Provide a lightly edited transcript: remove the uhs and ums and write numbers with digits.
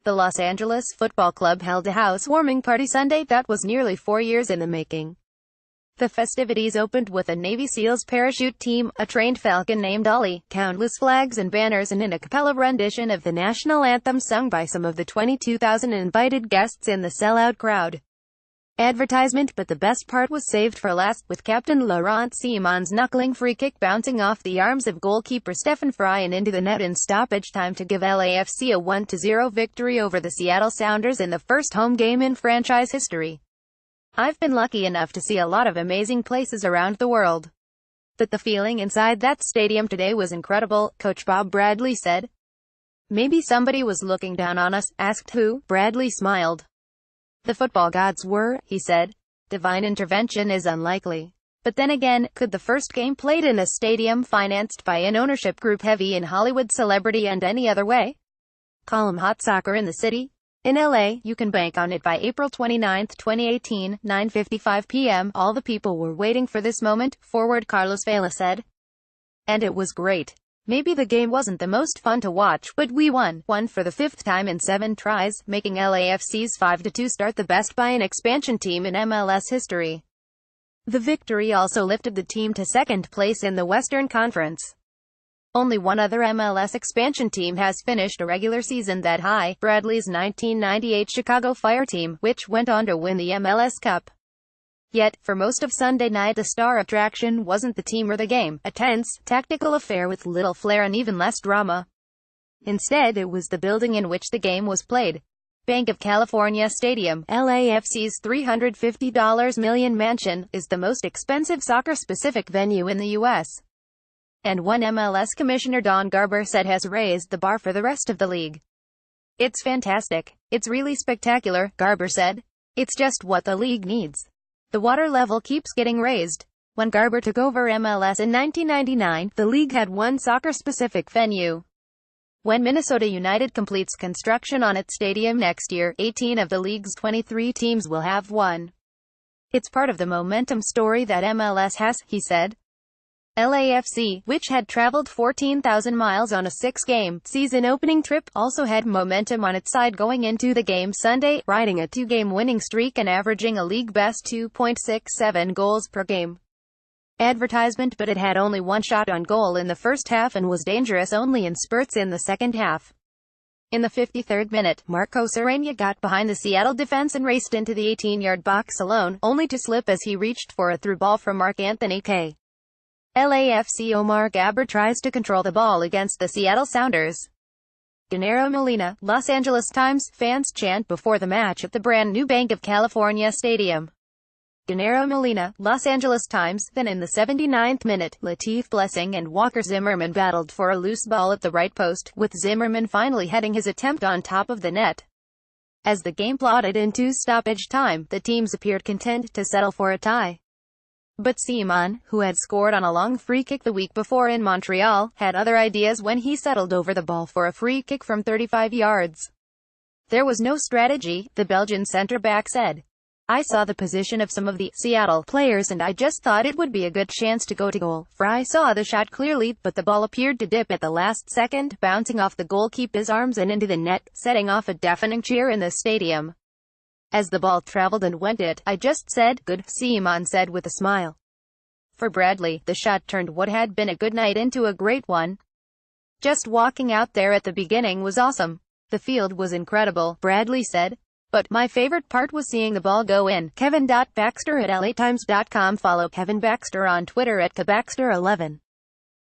The Los Angeles Football Club held a housewarming party Sunday that was nearly 4 years in the making. The festivities opened with a Navy SEALs parachute team, a trained falcon named Ollie, countless flags and banners, and an a cappella rendition of the national anthem sung by some of the 22,000 invited guests in the sellout crowd. Advertisement, but the best part was saved for last, with Captain Laurent Ciman's knuckling free kick bouncing off the arms of goalkeeper Stephen Fry and into the net in stoppage time to give LAFC a 1-0 victory over the Seattle Sounders in the first home game in franchise history. "I've been lucky enough to see a lot of amazing places around the world. But the feeling inside that stadium today was incredible," Coach Bob Bradley said. "Maybe somebody was looking down on us?" asked who. Bradley smiled. "The football gods were," he said. "Divine intervention is unlikely. But then again, could the first game played in a stadium financed by an ownership group heavy in Hollywood celebrity and any other way? Call 'em hot soccer in the city? In LA, you can bank on it." By April 29, 2018, 9:55 p.m., all the people were waiting for this moment, forward Carlos Vela said. "And it was great. Maybe the game wasn't the most fun to watch, but we won for the 5th time in 7 tries, making LAFC's 5-2 start the best by an expansion team in MLS history. The victory also lifted the team to second place in the Western Conference. Only one other MLS expansion team has finished a regular season that high, Bradley's 1998 Chicago Fire team, which went on to win the MLS Cup. Yet, for most of Sunday night, the star attraction wasn't the team or the game, a tense, tactical affair with little flair and even less drama. Instead, it was the building in which the game was played. Bank of California Stadium, LAFC's $350 million mansion, is the most expensive soccer-specific venue in the U.S. And one MLS Commissioner Don Garber said has raised the bar for the rest of the league. "It's fantastic. It's really spectacular," Garber said. "It's just what the league needs. The water level keeps getting raised." When Garber took over MLS in 1999, the league had one soccer-specific venue. When Minnesota United completes construction on its stadium next year, 18 of the league's 23 teams will have one. "It's part of the momentum story that MLS has," he said. LAFC, which had traveled 14,000 miles on a 6-game season opening trip, also had momentum on its side going into the game Sunday, riding a 2-game winning streak and averaging a league-best 2.67 goals per game. Advertisement, but it had only one shot on goal in the first half and was dangerous only in spurts in the second half. In the 53rd minute, Marcos Arana got behind the Seattle defense and raced into the 18-yard box alone, only to slip as he reached for a through ball from Marc-Anthony Kaye. LAFC Omar Gabber tries to control the ball against the Seattle Sounders. Gennaro Molina, Los Angeles Times, fans chant before the match at the brand new Bank of California Stadium. Gennaro Molina, Los Angeles Times. Then in the 79th minute, Latif Blessing and Walker Zimmerman battled for a loose ball at the right post, with Zimmerman finally heading his attempt on top of the net. As the game plodded into stoppage time, the teams appeared content to settle for a tie. But Ciman, who had scored on a long free kick the week before in Montreal, had other ideas when he settled over the ball for a free kick from 35 yards. "There was no strategy," the Belgian centre-back said. "I saw the position of some of the Seattle players and I just thought it would be a good chance to go to goal. Fry saw the shot clearly, but the ball appeared to dip at the last second, bouncing off the goalkeeper's arms and into the net, setting off a deafening cheer in the stadium. As the ball traveled and went I just said, good," Ciman said with a smile. For Bradley, the shot turned what had been a good night into a great one. "Just walking out there at the beginning was awesome. The field was incredible," Bradley said. "But my favorite part was seeing the ball go in." Kevin.Baxter at LATimes.com. Follow Kevin Baxter on Twitter at KBaxter11.